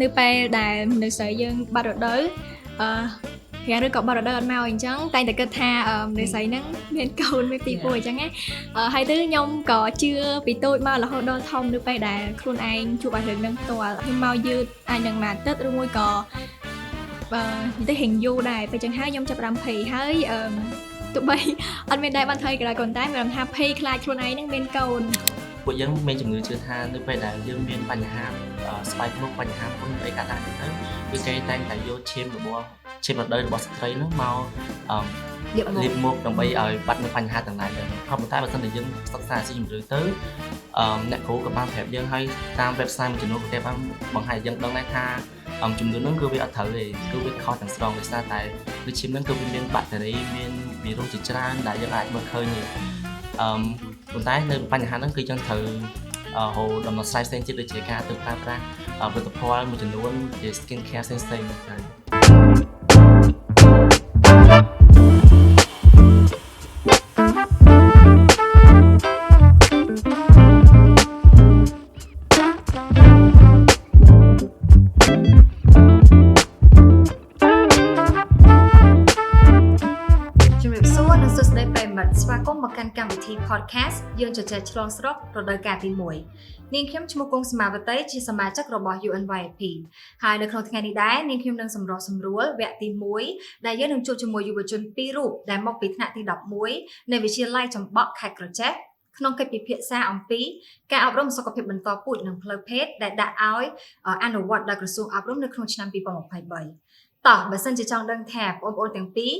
នៅពេលដែលមនុស្សស្រីយើងបាត់រដូវរាឬក៏បាត់រដូវអត់មកអញ្ចឹងតែងតែគិតថាមនុស្សស្រីហ្នឹងមានកូនមានទី1អញ្ចឹងណាហើយទៅខ្ញុំក៏ជឿពីតូចមករហូតដល់ធំនៅពេលដែលខ្លួនឯងជួបឲ្យរឿងហ្នឹងផ្ទាល់ខ្ញុំមកយឺតអាចនឹងមួយអាទិត្យឬមួយក៏និយាយទៅរៀងយូរដែរពេលចឹងហើយខ្ញុំចាប់ផ្ដើមភ័យហើយទោះបីអត់មានដែរបានថយក៏ដោយក៏តែមានថាភ័យខ្លាចខ្លួនឯងហ្នឹងមានកូនពួកយើងមានជំនឿជឿថានៅពេលដែលយើងមានបញ្ហាស្បែកមុខបញ្ហាមុខអីកាត់ទៅគឺគេតែងតែយកឈាមរដូវរបស់ស្ត្រីហ្នឹងមកលាបមុខដើម្បីឲ្យបាត់នូវបញ្ហាទាំងឡាយហ្នឹងក៏ប៉ុន្តែបើសិនជាយើងសិក្សាស៊ីជម្រៅទៅអ្នកគ្រូក៏បានប្រាប់យើងហើយតាម website មួយចំនួនគេបានបង្ហាញយើងដឹងដែរថាជំនឿហ្នឹងគឺវាអត់ត្រូវទេគឺវាខុសទាំងស្រុងដោយសារតែវាឈាមហ្នឹងគឺវាមានបាក់តេរីមានវីរុសជាច្រើនដែលយើងអាចមើលឃើញប៉ុន្តែនៅបញ្ហាហ្នឹងគឺយើងត្រូវហៅដំណោះស្រាយផ្សេងទៀតដូចជាការទៅប្រើប្រាស់ផលិតផលមួយចំនួនជា skin care ផ្សេងៗទៅស្វាគមន៍មកកាន់កម្មវិធី podcast យើងជជែកឆ្លងស្រុករដូវកាលទី1នាងខ្ញុំឈ្មោះគង់សមាវតីជាសមាជិករបស់ UNYP ហើយនៅក្នុងថ្ងៃនេះដែរនាងខ្ញុំនឹងសម្រុះសម្រួលវគ្គទី1ដែលយើងនឹងជួបជាមួយយុវជន2រូបដែលមកពីថ្នាក់ទី11នៃវិទ្យាល័យចំបក់ខេត្តក្រចេះក្នុងកិច្ចពិភាក្សាអំពីការអប់រំសុខភាពបន្តពូជនិងផ្លូវភេទដែលដាក់ឲ្យអនុវត្តដោយក្រសួងអប់រំនៅក្នុងឆ្នាំ2023តោះបើសិនជាចង់ដឹងថាបងប្អូនទាំងពីរ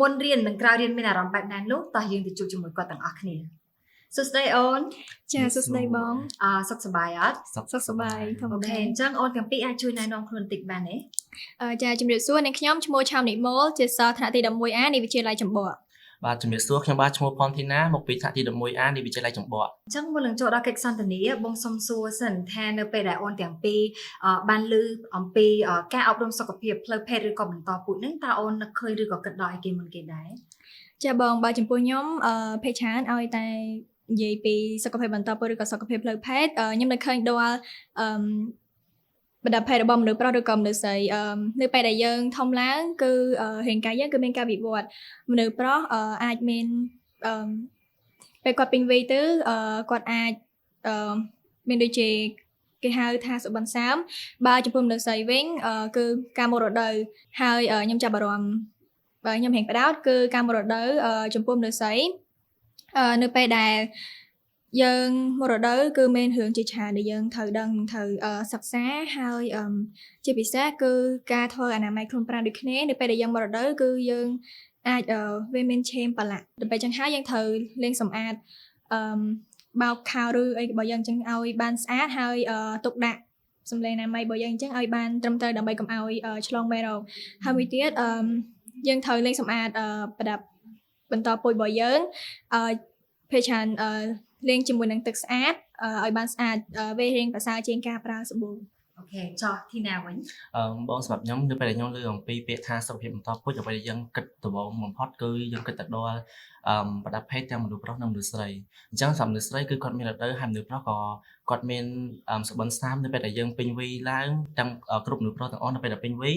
មុនរៀននិងក្រោយរៀនមានអារម្មណ៍បែបណានោះតោះយើងទៅជួបជាមួយគាត់ទាំងអស់គ្នាសួស្តីអូនចាសួស្តីបងសុខសប្បាយអត់សុខសប្បាយធម្មតាអូខេអញ្ចឹងអូនទាំងពីរអាចជួយណែនាំខ្លួនបន្តិចបានទេចាជំរាបសួរនាងខ្ញុំឈ្មោះឆោមនិមលជាសិស្សថ្នាក់ទី 11A នៃវិទ្យាល័យចំបក់បាទជំរាបសួរខ្ញុំបាទឈ្មោះផនធីណាមកពីថ្នាក់ទី 11A នៃវិទ្យាល័យចំបក់អញ្ចឹងមុននឹងចូលដល់កិច្ចសន្ទនាបងសុំសួរសិនថានៅពេលដែលអូនទាំងពីរបានឮអំពីការអប់រំសុខភាពផ្លូវភេទឬក៏បន្តពូជហ្នឹងតើអូននឹកឃើញឬក៏គិតដល់អីគេមុនគេដែរចាបងបើចំពោះខ្ញុំភេទច្រើនឲ្យតែនិយាយពីសុខភាពបន្តពូជឬក៏សុខភាពផ្លូវភេទខ្ញុំនឹកឃើញដល់បណ្ដាភេទរបស់មនុស្សប្រុសឬក៏មនុស្សស្រីនៅពេលដែលយើងធំឡើងគឺរាងកាយយើងគឺមានការវិវត្តមនុស្សប្រុសអាចមានពេលគាត់ពេញវ័យទៅគាត់អាចមានដូចជាគេហៅថាសុបិនសើមបើចំពោះមនុស្សស្រីវិញគឺការមករដូវហើយខ្ញុំចាប់អារម្មណ៍ខ្ញុំរៀងផ្ដោតគឺការមករដូវចំពោះមនុស្សស្រីនៅពេលដែលយើងមករដូវគឺមានរឿងជាច្រើនដែលយើងត្រូវដឹងត្រូវសិក្សាហើយជាពិសេសគឺការធ្វើអនាម័យខ្លួនប្រាណដូចគ្នានៅពេលដែលយើងមករដូវគឺយើងអាចវាមានឆេមប្រឡាក់ដល់ពេលចឹងហើយយើងត្រូវលាងសម្អាតបោកខោឬអីរបស់យើងចឹងឲ្យបានស្អាតហើយទុកដាក់សម្លេងអនាម័យរបស់យើងចឹងឲ្យបានត្រឹមត្រូវដើម្បីកុំឲ្យឆ្លងមេរោគហើយមួយទៀតយើងត្រូវលាងសម្អាតប្រដាប់បន្តពូជរបស់យើងភេទច្រើនលាងជាមួយនឹងទឹកស្អាតឲ្យបានស្អាតវារៀងប្រសើរជាងការប្រើសាប៊ូអូខេចោះធីណាវិញបងសម្រាប់ខ្ញុំនៅពេលដែលខ្ញុំឮអំពីពាក្យថាសុខភាពបន្តពូជអ្វីដែលយើងគិតដំបូងបំផុតគឺយើងគិតទៅដល់ប្រដាប់ភេទទាំងមនុស្សប្រុសនិងមនុស្សស្រីអញ្ចឹងសម្រាប់មនុស្សស្រីគឺគាត់មានរដូវហើយមនុស្សប្រុសក៏គាត់មានសុបិនស្នាមនៅពេលដែលយើងពេញវ័យឡើងទាំងគ្រប់មនុស្សប្រុសទាំងអស់នៅពេលដែលពេញវ័យ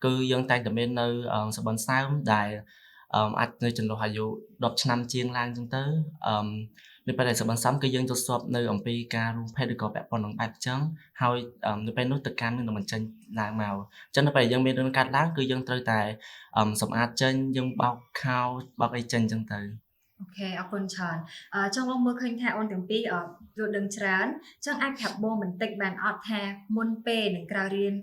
គឺយើងតែងតែមាននៅសុបិនស្នាមដែលអាចនៅចន្លោះអាយុ10ឆ្នាំជាងឡើងអញ្ចឹងទៅនៅពេលដែលសុបិនស្នាមគឺយើងទស្សប់នៅអំពីការរួមភេទឬក៏ពាក់ព័ន្ធនឹងបែបអញ្ចឹងហើយនៅពេលនោះទឹកកាន់នឹងមិនចេញឡើងមកអញ្ចឹងនៅពេលយើងមានរឿងកាត់ឡើងគឺយើងត្រូវតែសម្អាតចេញយើងបោកខោបោកអីចេញអញ្ចឹងទៅអូខេអរគុណច្រើនចង់មើលឃើញថាអូនទាំងពីរយល់ដឹងច្រើនចង់អាចប្រាប់បងបន្តិចបានអត់ថាមុនពេលនិងក្រោយរៀន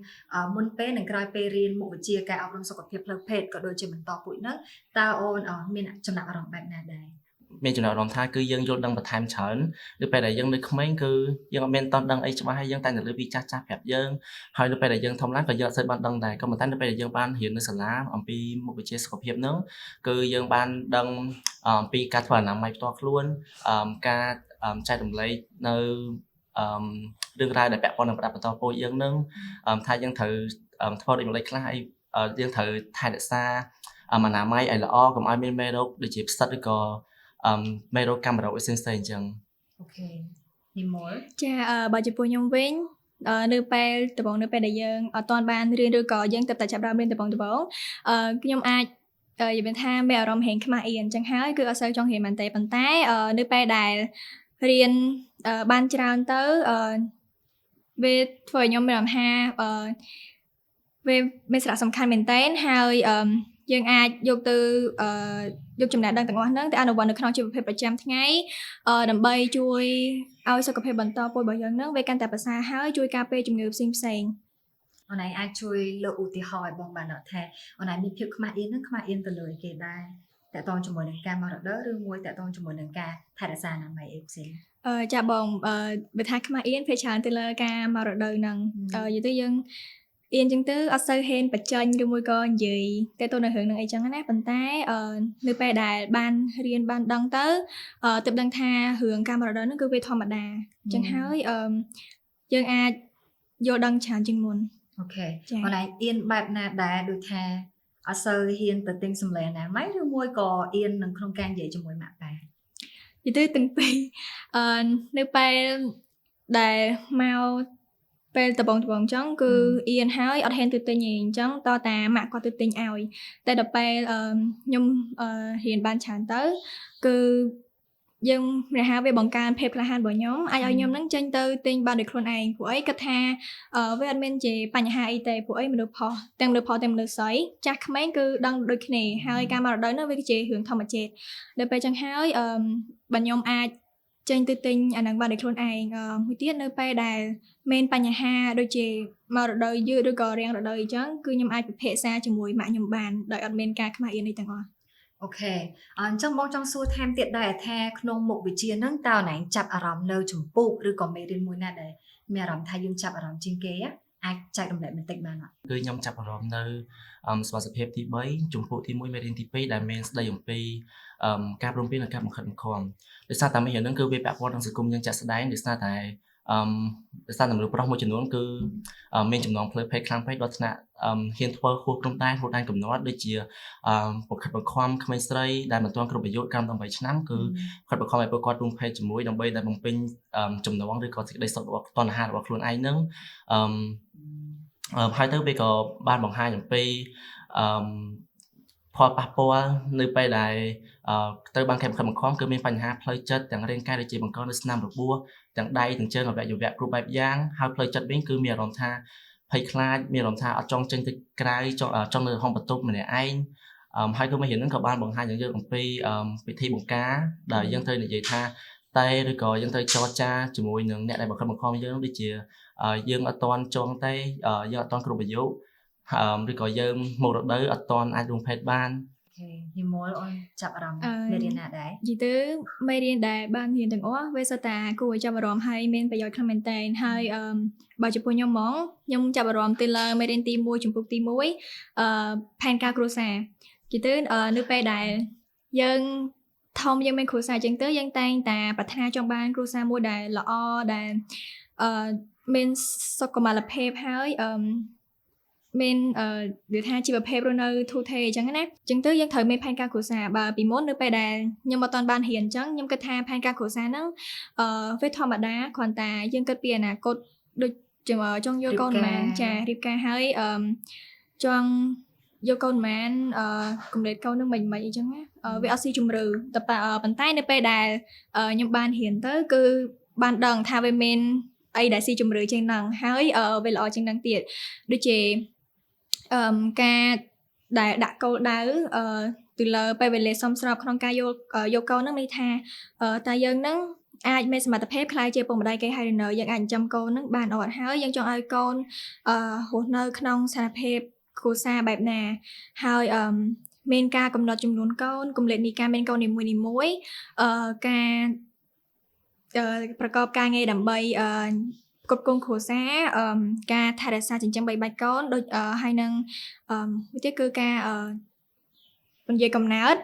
មុនពេលនិងក្រោយពេលរៀនមុខវិជ្ជាការអប់រំសុខភាពផ្លូវភេទក៏ដូចជាបន្តពូជនោះតើអូនមានចំណាប់អារម្មណ៍បែបណាដែរមានចំណាប់អារម្មណ៍ថាគឺយើងយល់ដឹងបន្ថែមច្រើននៅពេលដែលយើងនៅក្មេងគឺយើងអត់មានតន់ដឹងអីច្បាស់ហើយយើងតែងតែលើពីចាស់ៗប្រាប់យើងហើយនៅពេលដែលយើងធំឡើងក៏យើងអត់សូវបានដឹងដែរក៏ប៉ុន្តែនៅពេលដែលយើងបានរៀននៅសាលាអំពីមុខវិជ្ជាសុខភាពហ្នឹងគឺយើងបានដឹងអំពីការធ្វើអនាម័យផ្ទាល់ខ្លួនការចែករំលែកនៅរឿងរ៉ាវដែលពាក់ព័ន្ធនឹងប្រដាប់បន្តពូជយើងហ្នឹងថាយើងត្រូវធ្វើដូចម្តេចខ្លះយើងត្រូវថែរក្សាអនាម័យឲ្យល្អកុំឲ្យមានមេរោគដូចជាផ្សិតឬក៏មេរោគកាមរោគផ្សេងៗអញ្ចឹងអូខេនិមលចាបើចំពោះខ្ញុំវិញ នៅពេលដំបូងនៅពេលដែលយើងអត់ទាន់បានរៀនឬក៏យើងទៅតែចាប់ផ្ដើមរៀនដំបូងខ្ញុំអាចនិយាយបានថាមានអារម្មណ៍ហេងខ្មាស់អៀនអញ្ចឹងហើយគឺអត់សូវចង់រៀនមែនទេប៉ុន្តែនៅពេលដែលរៀនបានច្រើនទៅវាធ្វើឲ្យខ្ញុំមានអារម្មណ៍ថាវាមានសារៈសំខាន់មែនទែនហើយយើងអាចយកទៅយកចំណេះដឹងទាំងអស់ហ្នឹងទៅអនុវត្តនៅក្នុងជីវភាពប្រចាំថ្ងៃដើម្បីជួយឲ្យសុខភាពបន្តពូជរបស់យើងហ្នឹងវាកាន់តែប្រសើរហើយជួយការពារជំងឺផ្សេងៗ អូនឯងអាចជួយលើកឧទាហរណ៍ឲ្យបងបានអត់ថាអូនឯងមានភាពខ្មាស់អៀនហ្នឹងខ្មាស់អៀនទៅលើគេដែរតើតងជាមួយនឹងការមករដូវឬមួយតើតងជាមួយនឹងការថែរក្សាអនាម័យអីផ្សេងចាបងបើថាខ្មាស់អៀនភាគច្រើនទៅលើការមករដូវហ្នឹងនិយាយទៅយើងអៀនចឹងទៅអត់សូវហ៊ានបញ្ចេញឬមួយក៏និយាយតែទៅនៅរឿងហ្នឹងអីចឹងណាប៉ុន្តែនៅពេលដែលបានរៀនបានដឹងទៅទើបដឹងថារឿងការមករដូវហ្នឹងគឺវាធម្មតាអញ្ចឹងហើយយើងអាចយល់ដឹងច្រើនជាងមុន អូខេអូនឯងអៀនបែបណាដែរដូចថាអត់សូវហ៊ានទៅទិញសម្លេងណាម៉េចឬមួយក៏អៀននឹងក្នុងការនិយាយជាមួយម៉ាក់ប៉ានិយាយទៅទាំងពីរនៅពេលដែលមកពេលដំបងអញ្ចឹងគឺអៀនហើយអត់ហ៊ានទៅទិញទេអញ្ចឹងតតែម៉ាក់គាត់ទៅទិញឲ្យតែដល់ពេលខ្ញុំរៀនបានច្រើនទៅគឺយើងមានថាវាបង្កើនភាពក្លាហានរបស់ខ្ញុំអាចឲ្យខ្ញុំនឹងចេញទៅទិញបានដោយខ្លួនឯងព្រោះអីគាត់ថាវាអត់មានជាបញ្ហាអីទេព្រោះអីមនុស្សផុសទាំងមនុស្សផុសទាំងមនុស្សស្រីចាស់ក្មេងគឺដឹងដូចគ្នាហើយការមករដូវនោះវាជារឿងធម្មជាតិដល់ពេលចឹងហើយបើខ្ញុំអាចចេញទៅទិញអាហ្នឹងបានដោយខ្លួនឯងមួយទៀតនៅពេលដែលមានបញ្ហាដូចជាមករដូវយឺតឬក៏រាំងរដូវអញ្ចឹងគឺខ្ញុំអាចពិភាក្សាជាមួយម៉ាក់ខ្ញុំបានដោយអត់មានការខ្មាស់អៀននេះទាំងអស់អូខេអញ្ចឹងបងចង់សួរថែមទៀតដែរថាក្នុងមុខវិជ្ជាហ្នឹងតើណែចាប់អារម្មណ៍នៅចម្ពោះឬក៏មេរៀនមួយណាដែលមានអារម្មណ៍ថាយើងចាប់អារម្មណ៍ជាងគេអាចចែករំលែកបន្តិចបានអត់គឺខ្ញុំចាប់អារម្មណ៍នៅសុខភាពទី3ចម្ពោះទី1មេរៀនទី2ដែលមានស្ដីអំពីការព្រមព្រៀងនិងការបង្ខិតបង្ខំដោយសារតែមេរៀនហ្នឹងគឺវាពាក់ព័ន្ធនឹងសង្គមយើងចាក់ស្ដែងដោយសារតែមនុស្សប្រុសមួយចំនួនគឺមានចំណងផ្លូវភេទខ្លាំងពេកដល់ថ្នាក់ហ៊ានធ្វើហួសព្រំដែនហួសដែនកំណត់ដូចជាបង្ខិតបង្ខំក្មេងស្រីដែលមិនទាន់គ្រប់អាយុកម្ម18ឆ្នាំគឺបង្ខិតបង្ខំឲ្យពួកគាត់រួមភេទជាមួយដើម្បីដែលបំពេញចំណងឬក៏សេចក្តីសុខរបស់តណ្ហារបស់ខ្លួនឯងហ្នឹងហើយទៅវាក៏បានបង្ហាញអំពីផលប៉ះពាល់នៅពេលដែលទៅបានខំបង្ខំគឺមានបញ្ហាផ្លូវចិត្តទាំងរាងកាយដូចជាបង្កនៅស្នាមរបួសទាំងដៃទាំងជើងអវយវៈគ្រប់បែបយ៉ាងហើយផ្លូវចិត្តវិញគឺមានអារម្មណ៍ថាភ័យខ្លាចមានអារម្មណ៍ថាអត់ចង់ចេញទៅក្រៅចង់នៅក្នុងបន្ទប់ម្នាក់ឯងហើយក៏មេរៀនហ្នឹងក៏បានបង្ហាញយើងអំពីពិធីបង្ការដែលយើងត្រូវនិយាយថាតែឬក៏យើងត្រូវចរចាជាមួយនឹងអ្នកដែលបង្ខំបង្ខំយើងដូចជាយើងអត់ទាន់ចង់តែយើងអត់ទាន់គ្រប់អាយុឬក៏យើងមករដូវអត់ទាន់អាចរួមភេទបាននិមលអូនចាប់អារម្មណ៍មេរៀនណាដែរនិយាយទៅមេរៀនដែលបានរៀនទាំងអស់វាសុទ្ធតែគួរឲ្យចាប់អារម្មណ៍ហើយមានប្រយោជន៍ខ្លាំងមែនទែនហើយបើចំពោះខ្ញុំហ្មងខ្ញុំចាប់អារម្មណ៍ទៅលើមេរៀនទី1ចំពោះទី1ផែនការគ្រួសារនិយាយទៅនៅពេលដែលយើងយើងមានគ្រួសារចឹងទៅយើងតែងតែប្រាថ្នាចង់បានគ្រួសារមួយដែលល្អដែលមានសុខុមាលភាពហើយមាននិយាយថាជីវភាពរស់នៅធូរថេរអញ្ចឹងណាអញ្ចឹងទៅយើងត្រូវមានផែនការគ្រួសារបើពីមុននៅពេលដែលខ្ញុំអត់ទាន់បានរៀនអញ្ចឹងខ្ញុំគិតថាផែនការគ្រួសារហ្នឹងវាធម្មតាគ្រាន់តែយើងគិតពីអនាគតដូចចង់យកកូនម៉ានចារៀបការហើយចង់យកកូនម៉ានកម្រិតកូននឹងមិនអីចឹងណាវាអត់ស៊ីជម្រៅតែប៉ុន្តែនៅពេលដែលខ្ញុំបានរៀនទៅគឺបានដឹងថាវាមានអីដែលស៊ីជម្រៅជាងហ្នឹងហើយវាល្អជាងហ្នឹងទៀតដូចជាការដែលដាក់គោលដៅទៅលើពេលវេលាសមស្របក្នុងការយកកូនហ្នឹងន័យថាតើយើងហ្នឹងអាចមានសមត្ថភាពខ្លាយជាពុកម្ដាយគេហើយនៅយើងអាចចិញ្ចឹមកូនហ្នឹងបានអត់ហើយយើងចង់ឲ្យកូនរស់នៅក្នុងស្ថានភាពគ្រួសារបែបណាហើយមានការកំណត់ចំនួនកូនគម្លាតនៃការមានកូននីមួយៗការប្រកបការងារដើម្បីគ្រប់គ្រងគ្រួសារការថែរក្សាចិញ្ចឹមបីបាច់កូនដូចហើយនឹងមួយទៀតគឺការពន្យាកំណើត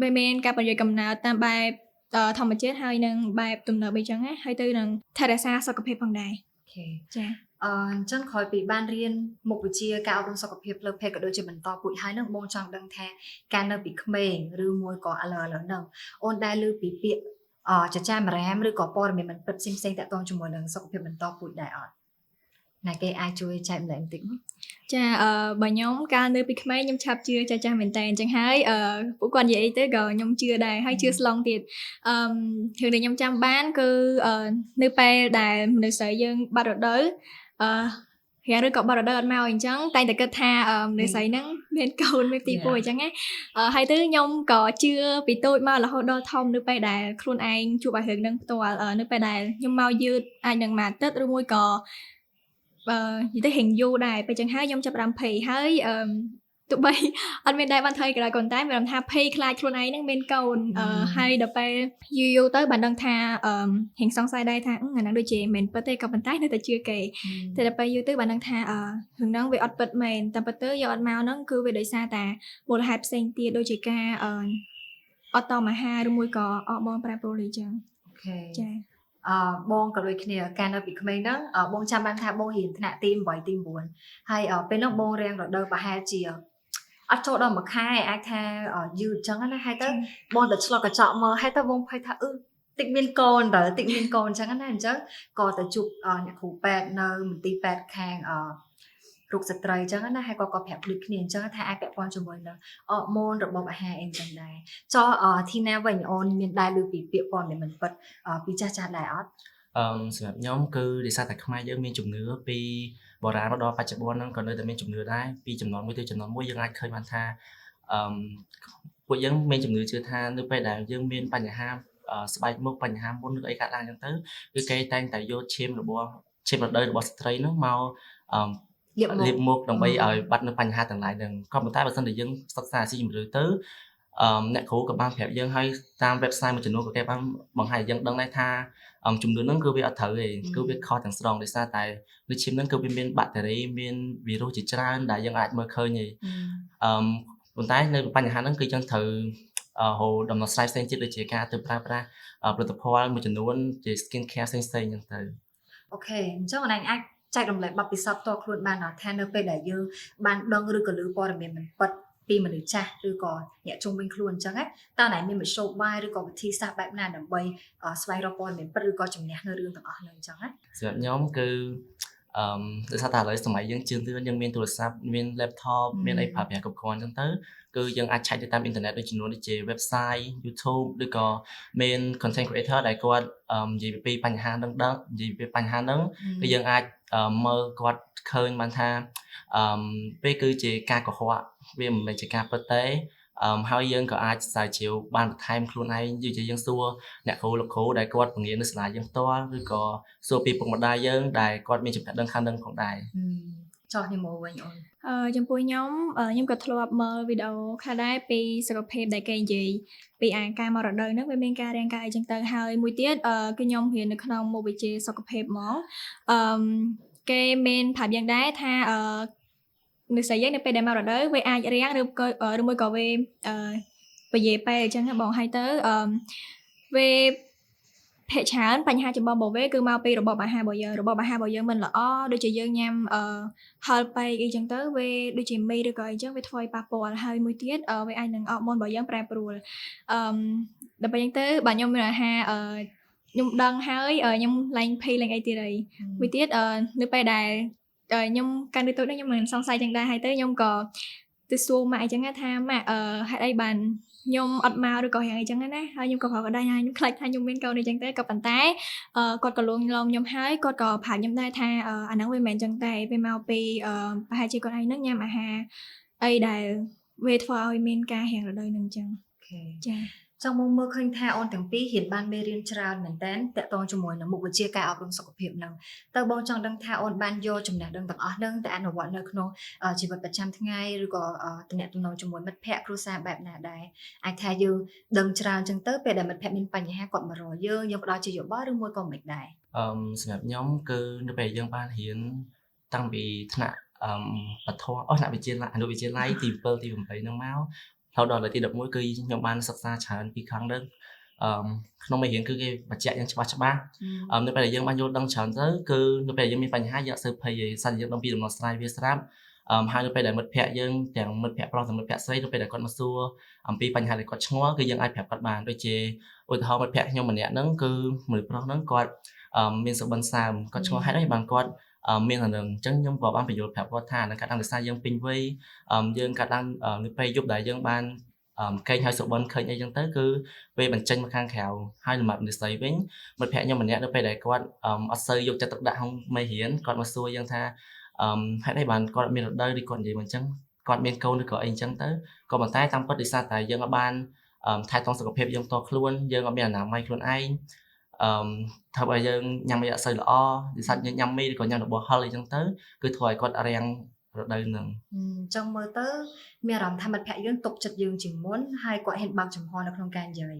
វាមានការពន្យាកំណើតតាមបែបធម្មជាតិហើយនឹងបែបទំនើបអីចឹងណាហើយទៅនឹងថែរក្សាសុខភាពផងដែរអូខេចាអញ្ចឹងក្រោយពីបានរៀនមុខវិជ្ជាការអប់រំសុខភាពផ្លូវភេទក៏ដូចជាបន្តពូជហើយនឹងបងចង់ដឹងថាការនៅពីក្មេងឬមួយក៏ឥឡូវហ្នឹងអូនដែលឮពីពាក្យចចាមរាមឬក៏ព័ត៌មានមិនពិតផ្សេងៗតាក់ទងជាមួយនឹងសុខភាពបន្តពូជដែរអត់ ណាគេអាចជួយចែកម្លែកបន្តិច ចាបើខ្ញុំកាលនៅពីក្មេងខ្ញុំឆាប់ជឿចាស់មែនតើអញ្ចឹងហើយពួកគាត់និយាយអីទៅក៏ខ្ញុំជឿដែរហើយជឿស្លងទៀតរឿងដែលខ្ញុំចាំបានគឺនៅពេលដែលមនុស្សស្រីយើងបាត់រដូវរៀងឬក៏បាត់រដូវអត់មកអញ្ចឹងតែងតែគិតថាមនុស្សស្រីហ្នឹងមានកូនមានទីពូអញ្ចឹងណាហើយទៅខ្ញុំក៏ជឿពីតូចមករហូតដល់ធំនៅពេលដែលខ្លួនឯងជួបឲ្យរឿងហ្នឹងផ្ទាល់នៅពេលដែលខ្ញុំមកយឺតអាចនឹងមួយអាទិត្យឬមួយក៏និយាយទៅរៀងយូរដែរពេលចឹងហើយខ្ញុំចាប់ផ្ដើមភ័យហើយទោះបីអត់មានដែរបានថយក៏ដោយប៉ុន្តែមានអារម្មណ៍ថាភ័យខ្លាចខ្លួនឯងហ្នឹងមានកូនហើយដល់ពេលយូរទៅបានដឹងថារៀងសង្ស័យដែរថាអាហ្នឹងដូចជាមិនពិតទេក៏ប៉ុន្តែនៅតែជឿគេតែដល់ពេលយូរទៅបានដឹងថារឿងហ្នឹងវាអត់ពិតមែនតែពិតទៅយកអត់មកហ្នឹងគឺវាដោយសារតែមូលហេតុផ្សេងទៀតដូចជាការអត់តមអាហារឬមួយក៏អបបងប្រែប្រួលអីចឹង អូខេ ចា បងក៏ដូចគ្នាកាលនៅពីក្មេងហ្នឹងបងចាំបានថាបងរៀនថ្នាក់ទី8ទី9ហើយពេលនោះបងរៀងរដូវប្រហែលជាអត់ចូលដល់មួយខែអាចថាយឺតអញ្ចឹងណាហើយទៅបងទៅឆ្លុះកញ្ចក់មើលហើយទៅបងភ័យថាតិចមានកូនតើតិចមានកូនអញ្ចឹងណាអញ្ចឹងក៏ទៅជួបអ្នកគ្រូពេទ្យនៅមន្ទីរពេទ្យខាងរោគស្ត្រីអញ្ចឹងណាហើយក៏ប្រាប់ដូចគ្នាអញ្ចឹងថាអាចពាក់ព័ន្ធជាមួយនឹងអរម៉ូនរបបអាហារអីអញ្ចឹងដែរចុះធីណាវិញអូនមានដែរលើពីពាក្យព័ន្ធមិនពិតពីចាស់ដែរអត់សម្រាប់ខ្ញុំគឺដោយសារតែខ្មែរយើងមានជំនឿពីបុរាណមកដល់បច្ចុប្បន្នហ្នឹងក៏នៅតែមានជំនឿដែរពីចំនួនមួយទៅចំនួនមួយយើងអាចឃើញបានថាពួកយើងមានជំនឿជឿថានៅពេលដែលយើងមានបញ្ហាស្បែកមុខបញ្ហាមុនឬអីកើតឡើងអញ្ចឹងទៅគឺគេតែងតែយកឈាមរដូវរបស់ស្ត្រីហ្នឹងមកលាបមុខដើម្បីឲ្យបាត់នៅបញ្ហាទាំងឡាយហ្នឹងក៏ប៉ុន្តែបើសិនតែយើងសិក្សាស៊ីជម្រៅទៅអ្នកគ្រូក៏បានប្រាប់យើងហើយតាម website មួយចំនួនក៏គេបានបង្ហាញឲ្យយើងដឹងដែរថាជំនឿហ្នឹងគឺវាអត់ត្រូវទេគឺវាខុសទាំងស្រុងដោយសារតែនៅឈាមហ្នឹងគឺវាមានបាក់តេរីមានវីរុសជាច្រើនដែលយើងអាចមើលឃើញទេប៉ុន្តែនៅបញ្ហាហ្នឹងគឺយើងត្រូវហៅដំណោះស្រាយផ្សេងទៀតដូចជាការទៅប្រើប្រាស់ផលិតផលមួយចំនួនជា skin care ផ្សេងៗអញ្ចឹងទៅអូខេអញ្ចឹងអនឡាញអាចចែករំលែកបទពិសោធន៍ផ្ទាល់ខ្លួនបានថានៅពេលដែលយើងបានដឹងឬក៏ឮព័ត៌មានមិនពិតពីមនុស្សចាស់ឬក៏អ្នកជុំវិញខ្លួនអញ្ចឹងតើណែមានមធ្យោបាយឬក៏វិធីសាស្ត្របែបណាដើម្បីស្វែងរកព័ត៌មានពិតឬក៏ជំនះនៅរឿងទាំងអស់ហ្នឹងអញ្ចឹងសម្រាប់ខ្ញុំគឺដោយសារតែឥឡូវសម័យយើងជឿនលឿនយើងមានទូរស័ព្ទមាន laptop មានអីប្រើប្រាស់គ្រប់គ្រាន់អញ្ចឹងទៅគឺយើងអាចឆែកទៅតាមអ៊ីនធឺណិតដូចជា website YouTube ឬក៏មាន content creator ដែលគាត់និយាយពីបញ្ហាហ្នឹងនិយាយពីបញ្ហាហ្នឹងគឺយើងអាចមើលគាត់ឃើញបានថាពេលគឺជាការកុហកវាមិនមែនជាការពិតទេហើយយើងក៏អាចស្រាវជ្រាវបានបន្ថែមខ្លួនឯងនិយាយយើងសួរអ្នកគ្រូលោកគ្រូដែលគាត់បង្រៀននៅសាលាយើងផ្ទាល់ឬក៏សួរពីពុកម្ដាយយើងដែលគាត់មានចំណេះដឹងខាងហ្នឹងផងដែរចោះខ្ញុំមកវិញអូនចំពោះខ្ញុំក៏ធ្លាប់មើលវីដេអូខ្លះដែរពីសុខភាពដែលគេនិយាយពីការមករដូវហ្នឹងវាមានការរាងកាយអីចឹងទៅហើយមួយទៀតគឺខ្ញុំរៀននៅក្នុងមុខវិជ្ជាសុខភាពហ្មងគេមានប្រាប់យ៉ាងដែរថានៅស្អីយើងនៅពេលដែលមករដូវវាអាចរាំងឬមួយក៏វាពយាពេលអញ្ចឹងបងហើយទៅវាភាគច្រើនបញ្ហាចម្បងរបស់វាគឺមកពីរបបអាហាររបស់យើងមិនល្អដូចជាយើងញ៉ាំហឹរពេកអីចឹងទៅវាដូចជាមីឬក៏អីចឹងវាធ្វើឲ្យប៉ះពាល់ហើយមួយទៀតវាអាចនឹងអរម៉ូនរបស់យើងប្រែប្រួលដល់ពេលចឹងទៅបាទខ្ញុំមានអាហារខ្ញុំដឹងហើយខ្ញុំឡើងភ័យឡើងអីទៀតហើយមួយទៀតនៅពេលដែលខ្ញុំកាន់ទៅនេះខ្ញុំមិនសង្ស័យចឹងដែរហើយទៅខ្ញុំក៏ទៅសួរម៉ាក់អីចឹងថាម៉ាក់ហេតុអីបានខ្ញុំអត់មកឬក៏យ៉ាងអីចឹងណាហើយខ្ញុំក៏ប្រកបដែរខ្ញុំខ្លាចថាខ្ញុំមានកូនអីចឹងទៅក៏ប៉ុន្តែគាត់ក៏លួងលោមខ្ញុំហើយគាត់ក៏ប្រាប់ខ្ញុំដែរថាអាហ្នឹងវាមិនមែនចឹងទេវាមកពីប្រហែលជាគាត់ឯងហ្នឹងញ៉ាំអាហារអីដែលវាធ្វើឲ្យមានការរាំងរដូវហ្នឹងចឹងចាចង់មើលឃើញថាអូនទាំងពីររៀនបានមេរៀនច្រើនមែនតើតាក់ទងជាមួយនឹងមុខវិជ្ជាការអប់រំសុខភាពហ្នឹងតើបងចង់ដឹងថាអូនបានយកចំណេះដឹងទាំងអស់ហ្នឹងទៅអនុវត្តនៅក្នុងជីវិតប្រចាំថ្ងៃឬក៏ទំនាក់ទំនងជាមួយមិត្តភ័ក្តិគ្រួសារបែបណាដែរអាចថាយើងដឹងច្រើនចឹងទៅពេលដែលមិត្តភ័ក្តិមានបញ្ហាគាត់មករកយើងផ្ដល់ជាយោបល់ឬមួយក៏មិនដែរសម្រាប់ខ្ញុំគឺនៅពេលយើងបានរៀនតាំងពីថ្នាក់បឋមថ្នាក់វិទ្យាល័យអនុវិទ្យាល័យទី7ទី8ហ្នឹងមកហើយដល់លើទី11គឺខ្ញុំបានសិក្សាច្រើនពីខាងហ្នឹងក្នុងមេរៀនគឺគេបញ្ជាក់យ៉ាងច្បាស់នៅពេលដែលយើងបានយល់ដឹងច្រើនទៅគឺនៅពេលយើងមានបញ្ហាយើងអត់សូវភ័យទេសារយើងដឹងពីដំណោះស្រាយវាស្រាប់ហើយនៅពេលដែលមិត្តភ័ក្តិយើងទាំងមិត្តភ័ក្តិប្រុសទាំងមិត្តភ័ក្តិស្រីនៅពេលដែលគាត់មកសួរអំពីបញ្ហាដែលគាត់ឆ្ងល់គឺយើងអាចប្រាប់គាត់បានដូចជាឧទាហរណ៍មិត្តភ័ក្តិខ្ញុំម្នាក់ហ្នឹងគឺមនុស្សប្រុសហ្នឹងគាត់មានសុបិនសើមគាត់ឆ្ងល់ហេតុអីបានគាត់ មានអានឹងអញ្ចឹងខ្ញុំក៏បានបញ្យល់ប្រាប់គាត់ថានឹងកាត់ឡើងដោយសារយើងពេញវ័យយើងកាត់ឡើងនៅពេលយប់ដែលយើងបានកេងហើយសុបិនឃើញអីចឹងទៅគឺពេលបញ្ចេញមកខាងក្រៅហើយសម្រាប់និស្ស័យវិញមិត្តភក្តិខ្ញុំម្នាក់នៅពេលដែលគាត់អត់សូវយកចិត្តទុកដាក់ក្នុងមេរៀនគាត់មកសួរយើងថាហេតុអីបានគាត់អត់មានរដូវឬគាត់និយាយមកអញ្ចឹងគាត់មានកូនឬក៏អីអញ្ចឹងទៅក៏ប៉ុន្តែតាមពិតដោយសារតែយើងអត់បានថែទាំសុខភាពយើងផ្ទាល់ខ្លួនយើងអត់មានអនាម័យខ្លួនឯងធ្វើឲ្យយើងញ៉ាំអីអត់សូវល្អដូចសាច់ញ៉ាំមីឬក៏ញ៉ាំរបស់ហឹរអីចឹងទៅគឺធ្វើឲ្យគាត់រាំងរដូវហ្នឹងចង់មើលទៅមានអារម្មណ៍ថាមិត្តភក្តិយើងទុកចិត្តយើងជាងមុនហើយគាត់ហ៊ានបើកចំហនៅក្នុងការនិយាយ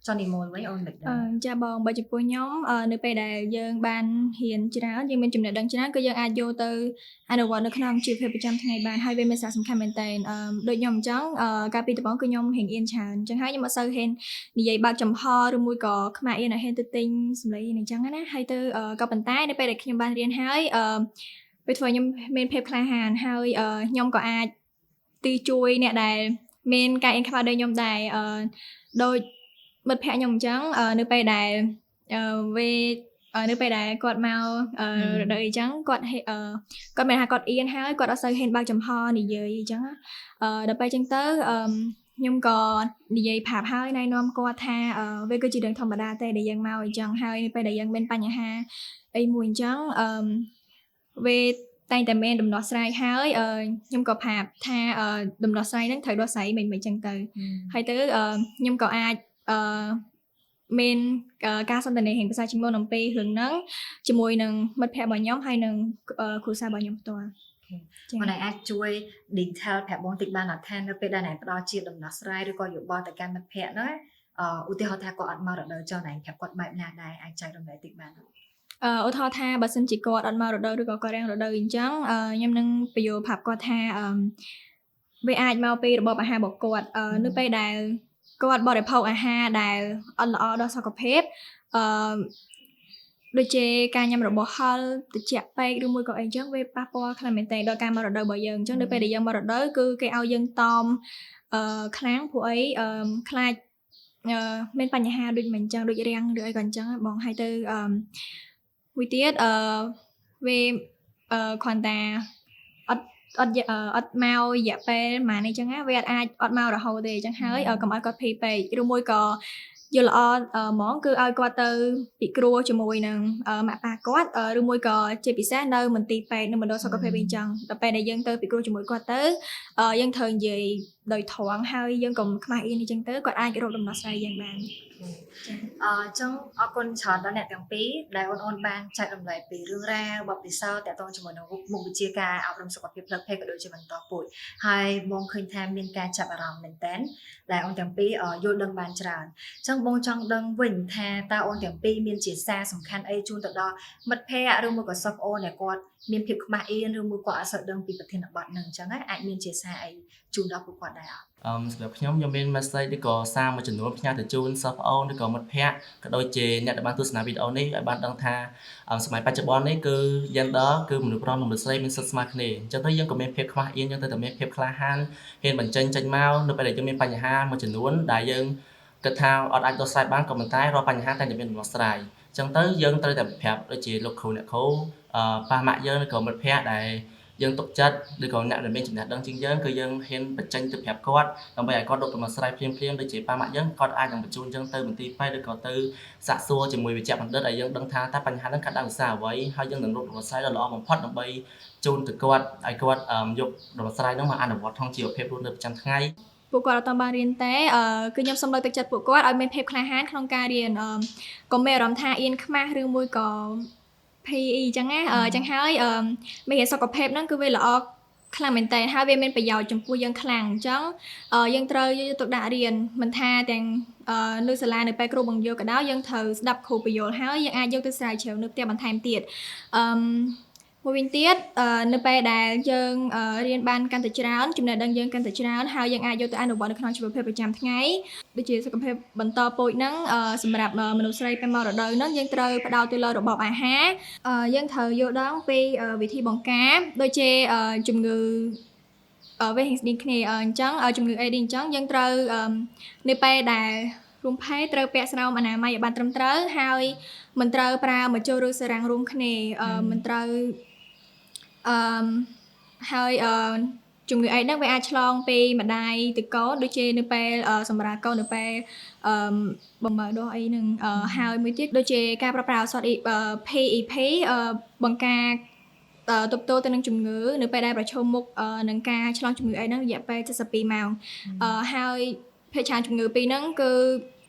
ចុះនិមលវិញអូនមិនដឹងចាបងបើចំពោះខ្ញុំនៅពេលដែលយើងបានហ៊ានច្រើនយើងមានចំណេះដឹងច្រើនគឺយើងអាចយកទៅអនុវត្តនៅក្នុងជីវភាពប្រចាំថ្ងៃបានហើយវាមានសារៈសំខាន់មែនតើដូចខ្ញុំអញ្ចឹងកាលពីដំបូងគឺខ្ញុំហ៊ានអៀនច្រើនអញ្ចឹងហើយខ្ញុំអត់សូវហ៊ាននិយាយបើកចំហឬមួយក៏ខ្មាស់អៀនឲ្យហ៊ានទៅទិញសម្លេងអញ្ចឹងណាហើយទៅក៏ប៉ុន្តែនៅពេលដែលខ្ញុំបានរៀនហើយពេលធ្វើខ្ញុំមានភាពក្លាហានហើយខ្ញុំក៏អាចទីជួយអ្នកដែលមានការអៀនខ្មាស់ដូចខ្ញុំដែរដូចមិត្តភក្តិខ្ញុំអញ្ចឹងនៅពេលដែលនៅពេលដែលគាត់មករដូវអញ្ចឹងគាត់មានថាគាត់អៀនហើយគាត់អត់សូវហ៊ានបើកចំហនិយាយអញ្ចឹងដល់ពេលអញ្ចឹងទៅខ្ញុំក៏និយាយប្រាប់ហើយណែនាំគាត់ថាវាគឺជារឿងធម្មតាទេដែលយើងមកអញ្ចឹងហើយនៅពេលដែលយើងមានបញ្ហាអីមួយអញ្ចឹងវាតែងតែមានដំណោះស្រាយហើយខ្ញុំក៏ប្រាប់ថាដំណោះស្រាយហ្នឹងត្រូវដោះស្រាយមិនចឹងទៅហើយទៅខ្ញុំក៏អាចមានការសន្ទនាភាសាជាមួយអំពីរឿងហ្នឹងជាមួយនឹងមិត្តភក្តិរបស់ខ្ញុំហើយនឹងគ្រួសាររបស់ខ្ញុំផ្ទាល់បងអាចជួយ detail ប្រាប់បងតិចបានអត់ថានៅពេលដែលណែផ្ដល់ជាដំណោះស្រាយឬក៏យោបល់ទៅកាន់មិត្តភក្តិណាឧទាហរណ៍ថាគាត់អត់មករដូវចុះណែប្រាប់គាត់បែបណាដែរអាចចែករំលែកតិចបានឧទាហរណ៍ថាបើសិនជាគាត់អត់មករដូវឬក៏គាត់រាំងរដូវអញ្ចឹងខ្ញុំនឹងបញ្យល់ប្រាប់គាត់ថាវាអាចមកពីរបបអាហាររបស់គាត់នៅពេលដែលគាត់បរិភោគអាហារដែលអត់ល្អដល់សុខភាពដូចជាការញ៉ាំរបស់ហឹរត្រជាក់ពេកឬមួយក៏អីចឹងវាប៉ះពាល់ខ្លាំងមែនទែនដល់ការមករដូវរបស់យើងអញ្ចឹងនៅពេលដែលយើងមករដូវគឺគេឲ្យយើងតមខ្លាំងព្រោះអីខ្លាចមានបញ្ហាដូចមិនអញ្ចឹងដូចរាំងឬអីក៏អញ្ចឹងបងហើយទៅមួយទៀតវាគ្រាន់តែអត់មករយៈពេលប៉ុន្មានអីចឹងណាវាអាចអត់មករហូតទេអញ្ចឹងហើយកុំឲ្យគាត់ភ័យពេកឬមួយក៏យល់ល្អហ្មងគឺឲ្យគាត់ទៅពិគ្រោះជាមួយនឹងម៉ាក់ប៉ាគាត់ឬមួយក៏ជាពិសេសនៅមន្ទីរពេទ្យនៅមណ្ឌលសុខភាពវិញអញ្ចឹងដល់ពេលដែលយើងទៅពិគ្រោះជាមួយគាត់ទៅយើងត្រូវនិយាយដោយត្រង់ហើយយើងកុំខ្មាស់អៀនអញ្ចឹងទៅគាត់អាចរកដំណោះស្រាយយើងបានចឹងអរគុណច្រើនដល់អ្នកទាំងពីរដែលអូនបានចែករំលែកពីរឿងរ៉ាវបទពិសោធន៍តាក់ទងជាមួយនឹងមុខវិជ្ជាការអប់រំសុខភាពផ្លូវភេទក៏ដូចជាបន្តពូជហើយបងឃើញថាមានការចាប់អារម្មណ៍មែនតើដែលអូនទាំងពីរយល់ដឹងបានច្រើនចឹងបងចង់ដឹងវិញថាតើអូនទាំងពីរមានជាសារសំខាន់អីជូនទៅដល់មិត្តភ័ក្តិឬមួយក៏សិស្សប្អូនដែលគាត់មានភាពខ្មាស់អៀនឬមួយក៏អត់សូវដឹងពីប្រធានបទហ្នឹងអញ្ចឹងអាចមានជាសារអីជូនដល់ពួកគាត់ដែរសម្រាប់ខ្ញុំមាន message ឬក៏សារមួយចំនួនផ្ញើទៅជូនសិស្សប្អូនឬក៏មិត្តភ័ក្តិក៏ដូចជាអ្នកដែលបានទស្សនាវីដេអូនេះឲ្យបានដឹងថាសម័យបច្ចុប្បន្ននេះគឺ gender គឺមនុស្សប្រុសនិងមនុស្សស្រីមានសិទ្ធិស្មើគ្នាអញ្ចឹងទៅយើងក៏មានភាពខ្មាស់អៀនយើងទៅតែមានភាពក្លាហានហ៊ានបញ្ចេញចេញមកនៅពេលដែលយើងមានបញ្ហាមួយចំនួនដែលយើងគិតថាអត់អាចដោះស្រាយបានក៏ប៉ុន្តែរាល់បញ្ហាតែតែមានដំណោះស្រាយអញ្ចឹងទៅយើងត្រូវតែប្រាប់ដូចជាលោកគ្រូអ្នកគ្រូប៉ះម៉ាក់យើងឬក៏មិត្តភ័ក្តិដែលយើងទុកចិត្តឬក៏អ្នកដែលមានចំណេះដឹងជាងយើងគឺយើងហ៊ានបញ្ចេញទៅប្រាប់គាត់ដើម្បីឲ្យគាត់រកដំណោះស្រាយភ្លាមៗដូចជាប៉ាម៉ាក់យើងគាត់អាចនឹងបញ្ជូនយើងទៅមន្ទីរពេទ្យឬក៏ទៅសាកសួរជាមួយវិជ្ជបណ្ឌិតឲ្យយើងដឹងថាតើបញ្ហាហ្នឹងកាត់ឡើងដោយសារអ្វីហើយយើងនឹងរកដំណោះស្រាយដ៏ល្អបំផុតដើម្បីជូនទៅគាត់ឲ្យគាត់យកដំណោះស្រាយហ្នឹងមកអនុវត្តក្នុងជីវភាពរស់នៅប្រចាំថ្ងៃពួកគាត់អត់បានរៀនទេគឺខ្ញុំសូមលើកទឹកចិត្តពួកគាត់ឲ្យមានភាពក្លាហានក្នុងការរៀនកុំមានអារម្មណ៍ថាអៀនខ្មាស់ឬមួយក៏PE អញ្ចឹងណាអញ្ចឹងហើយមេរៀនសុខភាពហ្នឹងគឺវាល្អខ្លាំងមែនតើហើយវាមានប្រយោជន៍ចំពោះយើងខ្លាំងអញ្ចឹងយើងត្រូវយកទៅដាក់រៀនមិនថាទាំងនៅសាលានៅពេលគ្រូបង្យល់ក៏ដោយយើងត្រូវស្ដាប់គ្រូបញ្យល់ហើយយើងអាចយកទៅស្រាវជ្រាវនៅផ្ទះបន្ថែមទៀតមួយវិញទៀតនៅពេលដែលយើងរៀនបានកាន់តែច្រើនចំណេះដឹងយើងកាន់តែច្រើនហើយយើងអាចយកទៅអនុវត្តនៅក្នុងជីវភាពប្រចាំថ្ងៃដូចជាសុខភាពបន្តពូជហ្នឹងសម្រាប់មនុស្សស្រីពេលមករដូវហ្នឹងយើងត្រូវផ្ដោតទៅលើរបបអាហារយើងត្រូវយល់ដឹងពីវិធីបង្ការដូចជាជំងឺវាស្តីគ្នាអញ្ចឹងជំងឺ AD អញ្ចឹងយើងត្រូវនៅពេលដែលរួមភេទត្រូវពាក់ស្រោមអនាម័យឲ្យបានត្រឹមត្រូវហើយ មិនត្រូវប្រើមកចូលឬសារ៉ាំងរួមគ្នាមិនត្រូវហើយជំងឺអេដហ្នឹងវាអាចឆ្លងពីម្ដាយទៅកូនដូចជានៅពេលសម្រាប់កូននៅពេលបំរើដោះអីហ្នឹងហើយមួយទៀតដូចជាការប្រើប្រាស់ឱសថ PEP បង្ការទប់ទល់ទៅនឹងជំងឺនៅពេលដែលប្រឈមមុខនឹងការឆ្លងជំងឺអីហ្នឹងរយៈពេល72ម៉ោងហើយភាគច្រើនជំងឺពីរហ្នឹងគឺ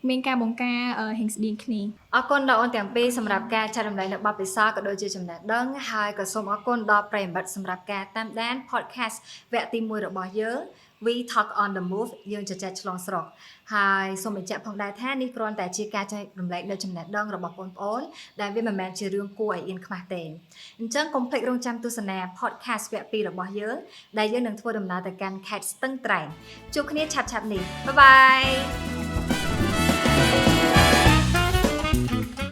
មានការបង្ការហិង្ស្តីគ្នាអរគុណដល់អូនទាំងពីរសម្រាប់ការចែករំលែកនៅបទពិសោធន៍ក៏ដូចជាចំណេះដឹងហើយក៏សូមអរគុណដល់ប្រិយមិត្តសម្រាប់ការតាមដាន podcast វគ្គទី1របស់យើង We Talk on the Move យើងជជែកឆ្លងស្រុកហើយសូមបញ្ជាក់ផងដែរថានេះគ្រាន់តែជាការចែករំលែកនៅចំណេះដឹងរបស់បងប្អូនដែលវាមិនមែនជារឿងគួរឲ្យអៀនខ្មាស់ទេអញ្ចឹងកុំភ្លេចរងចាំទស្សនា podcast វគ្គ2របស់យើងដែលយើងនឹងធ្វើដំណើរទៅកាន់ខេត្តស្ទឹងត្រែងជួបគ្នាឆាប់ៗនេះបាយបាយ